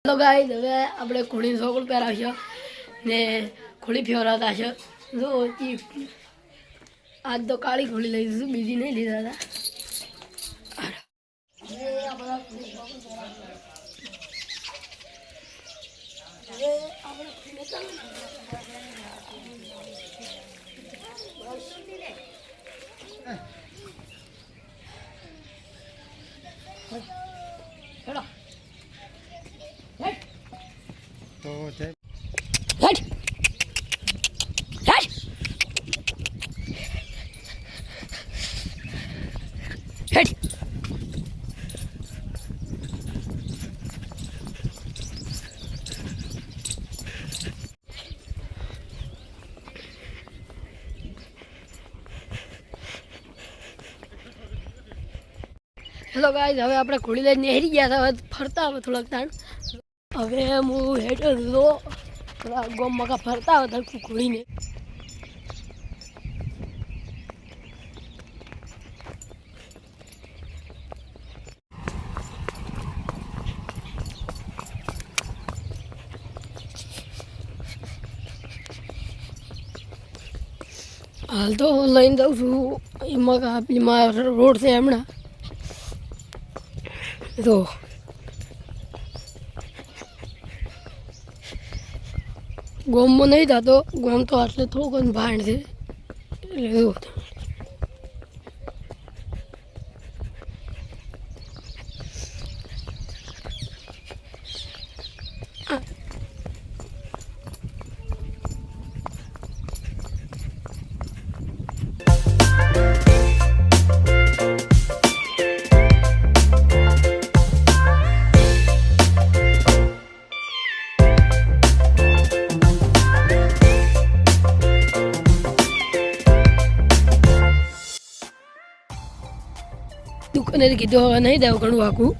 Hello guys હવે આપણે ખોડી સોકળ પહેરાવશો ને ખોડી ફેવરાતા છે જો આજ તો કાળી ખોડી લઈ દીધું બીજી નહીં લીધા હતા તો છે હેડ હેડ હેડ હેલો ગાઈસ હવે આપણે ઘોડી લઈને નેહરી ગયા હતા હવે ફરતા હવે થોડાક તાણ હવે હું હેઠ લો થોડા ગોમ મકા ફરતા આવે ધડકું ઘોડીને હાલ તો લઈને જાઉં છું એમાં રોડ છે હમણાં તો ગોમમાં નહીં થતો ગોમ તો આટલે થોડુંક ભાણ છે એટલે એવું હતું દુકાને કીધું હવે નહીં દેવું ઘણું આખું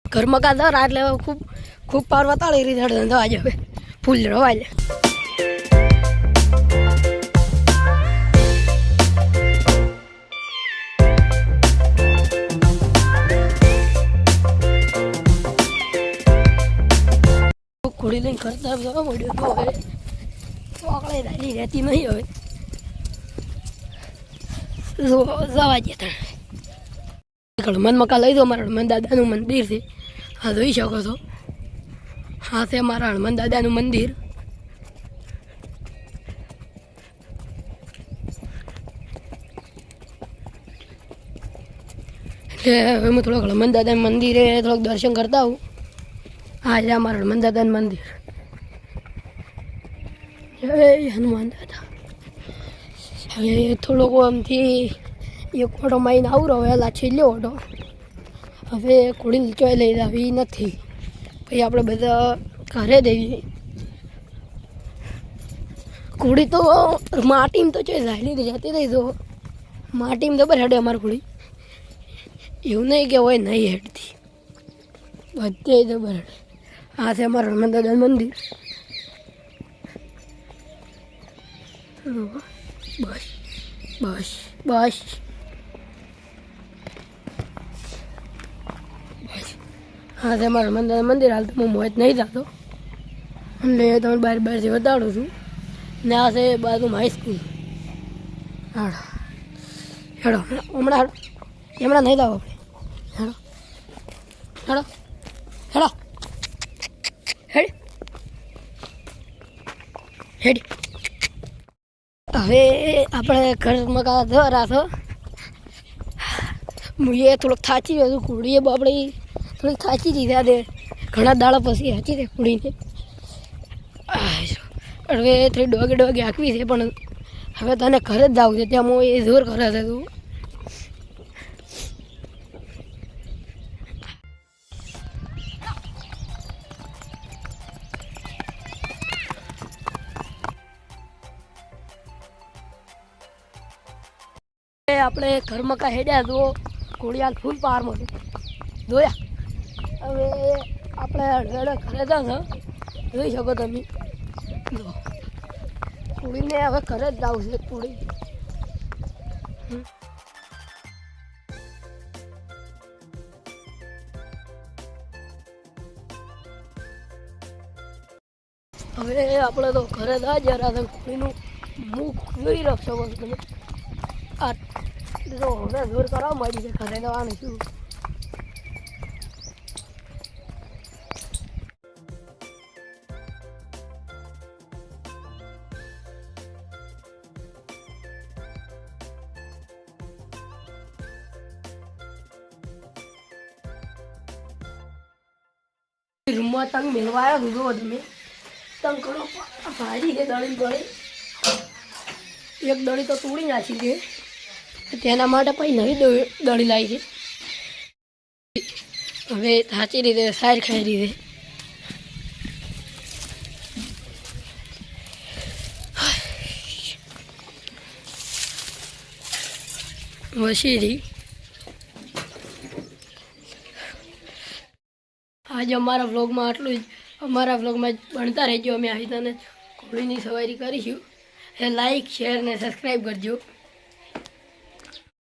ઘરમાં કાઢા રાત લેવા ખૂબ ખૂબ પાર વતાળી રીતે ધંધો આજે હવે ફૂલ રવાય ઘોડી લઈને ખર્ચા જવા મળ્યો તો હવે ચોકડે દાલી રહેતી નહીં હવે જવા જતા હનુમાન મકા લઈ દો મારા હનુમાન દાદાનું મંદિર છે હા જોઈ શકો છો હા છે મારા હનુમાન દાદાનું મંદિર એટલે હવે હું થોડોક હનુમાન દાદાના મંદિરે થોડોક દર્શન કરતા આવું હા છે મારા હનુમાન દાદાનું મંદિર જય હનુમાન દાદા હવે થોડોક આમથી એક ઓટો મારીને આવું વહેલા છેલ્લો ઓટો હવે કોળી ચોય લઈ આવી નથી પછી આપણે બધા ઘરે દેવી ઘોડી તો માટીમાં તો ચોય ઝાલી જતી રહી તો માટીમાં જબર હેડે અમારી ઘોડી એવું નહીં કે હોય નહીં હેડતી બધે જબર હેડે આ છે અમારા હનુમાન દાદાનું મંદિર બસ બસ બસ હા છે મારા હનુમાન મંદિર હાલ તો હું મોજ નહીં થતો એટલે તમે બહારથી બતાડું છું ને આ છે બાજુમાં હાઈસ્કૂલ હાડો હેડો હમણાં નહીં લાવો આપણે હેડો હેડો હેડો હેડ હેડ હવે આપણે ઘરમાં કા ધરા છો હું એ થોડોક થાચી ગયો ઘોડીએ આપણે થોડીક થાચી દીધા દે ઘણા દાડા પછી હાચી દે કુડીને હવે થોડી ડોગે આંકવી છે પણ હવે તને ઘરે જ જવું છે ત્યાં હું એ જોર કરે છે તું આપણે ઘરમાં કાંઈ હેડ્યા તો ઘોડિયાલ ફૂલ પારમાં જોયા. હવે આપણે ઘરે જતા હતા જોઈ શકો તમે. થોડીને હવે ઘરે જ જાવ છે થોડી. હવે આપણે તો ઘરે જ જરા કોઈનું મુખ જોઈ રાખશો બસ તમે. આ તો હવે જોર કરવા માંડી છે ઘરે જવાનું શું. રૂમમાં તંગ મેળવા આવ્યો જુઓ તમે. તંગ કરો ભારી છે દળી દળી. એક દળી તો તોડી નાખી છે તેના માટે પછી નવી દળી લાવી છે. હવે સાચી રીતે સાર ખાઈ રીતે વસીરી. આજે અમારા વ્લોગમાં આટલું જ. અમારા વ્લોગમાં ભણતા રહેજો. અમે આવી તને ઘોડીની સવારી કરીશું. લાઈક શેર ને સબસ્ક્રાઈબ કરજો.